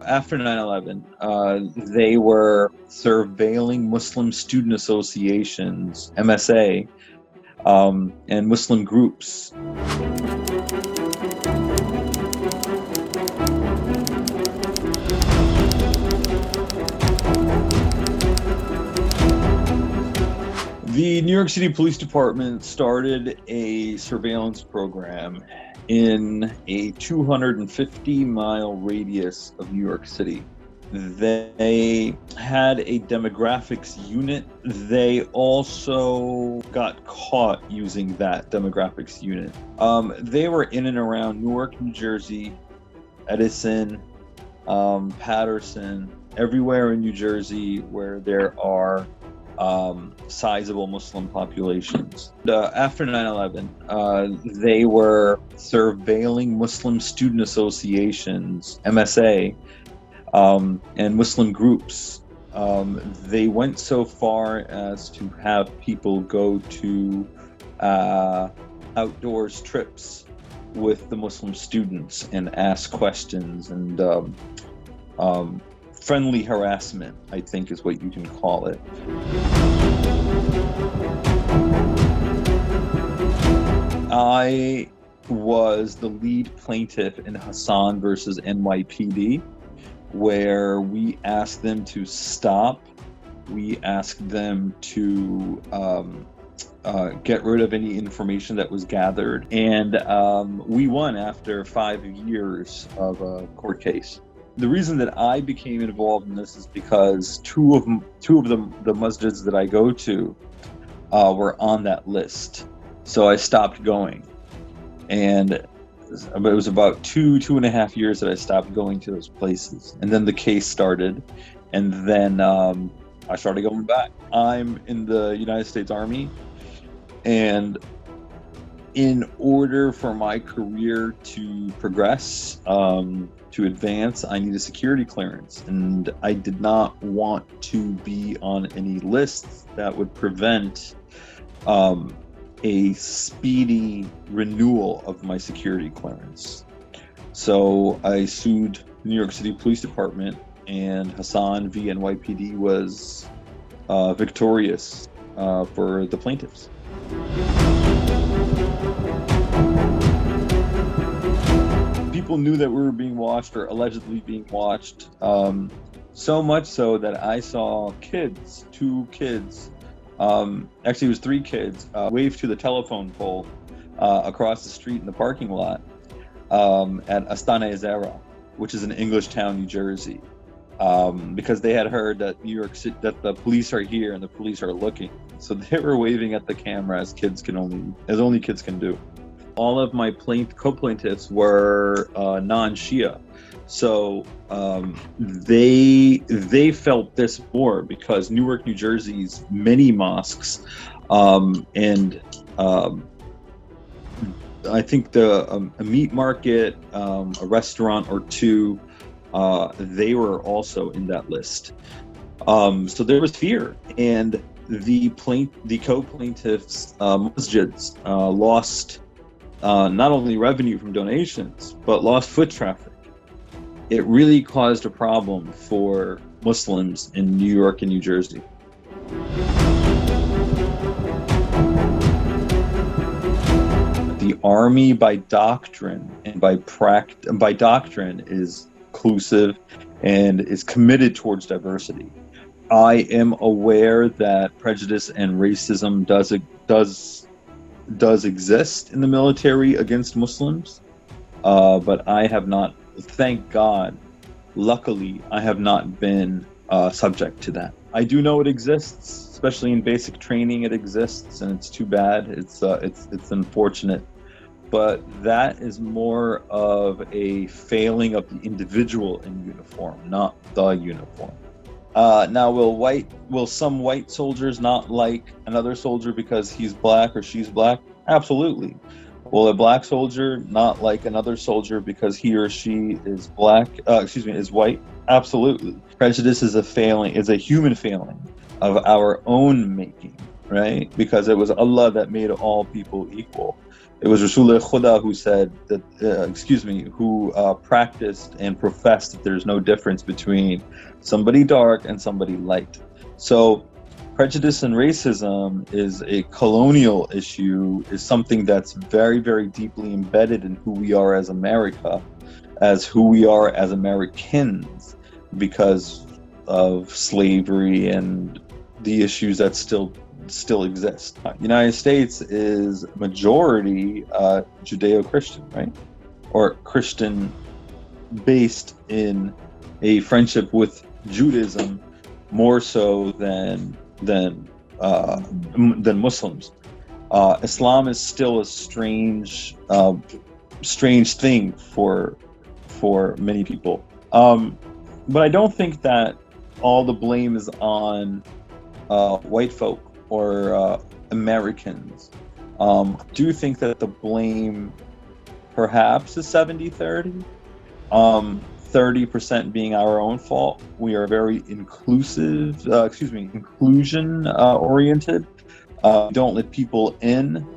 After 9/11, they were surveilling Muslim student associations, MSA, and Muslim groups. The New York City Police Department started a surveillance program in a 250-mile radius of New York City. They had a demographics unit. They also got caught using that demographics unit. They were in and around Newark, New Jersey, Edison, Patterson, everywhere in New Jersey where there are sizable Muslim populations. After 9/11, they were surveilling Muslim student associations, MSA, and Muslim groups. They went so far as to have people go to outdoors trips with the Muslim students and ask questions and friendly harassment, I think is what you can call it. I was the lead plaintiff in Hassan versus NYPD, where we asked them to stop. We asked them to get rid of any information that was gathered. And we won after 5 years of a court case. The reason that I became involved in this is because two of the masjids that I go to were on that list. So I stopped going. And it was about two and a half years that I stopped going to those places. And then the case started. And then I started going back. I'm in the United States Army. And in order for my career to progress, to advance, I need a security clearance, and I did not want to be on any lists that would prevent a speedy renewal of my security clearance. So I sued the New York City Police Department, and Hassan v. NYPD was victorious for the plaintiffs. People knew that we were being watched, or allegedly being watched, so much so that I saw two kids, actually it was 3 kids, wave to the telephone pole across the street in the parking lot at Astana Ezera, which is in English Town, New Jersey, because they had heard that New York City, that the police are here and the police are looking. So they were waving at the camera as only kids can do. All of my co-plaintiffs were non-Shia, so they felt this more because Newark, New Jersey's many mosques, and I think a meat market, a restaurant or two, they were also in that list. So there was fear, and the co-plaintiffs' masjids lost not only revenue from donations, but lost foot traffic. It really caused a problem for Muslims in New York and New Jersey. The army, by doctrine and by doctrine, is inclusive and is committed towards diversity. I am aware that prejudice and racism does exist in the military against Muslims, but I have not, thank God, luckily, I have not been subject to that. I do know it exists, especially in basic training. It exists, and it's too bad. It's unfortunate, but that is more of a failing of the individual in uniform, not the uniform. Now, will some white soldiers not like another soldier because he's black or she's black? Absolutely. Will a black soldier not like another soldier because he or she is is white? Absolutely. Prejudice is a human failing of our own making, right? Because it was Allah that made all people equal. It was Rasulullah Khuda who said that, who practiced and professed that there's no difference between somebody dark and somebody light. So prejudice and racism is a colonial issue, is something that's very, very deeply embedded in who we are as America, as who we are as Americans, because of slavery and the issues that still exist. United States is majority Judeo-Christian, right? Or Christian based in a friendship with Judaism more so than Muslims. Islam is still a strange thing for many people. But I don't think that all the blame is on white folk or Americans. I do think that the blame perhaps is 70-30. 30% being our own fault. We are very inclusion oriented. Don't let people in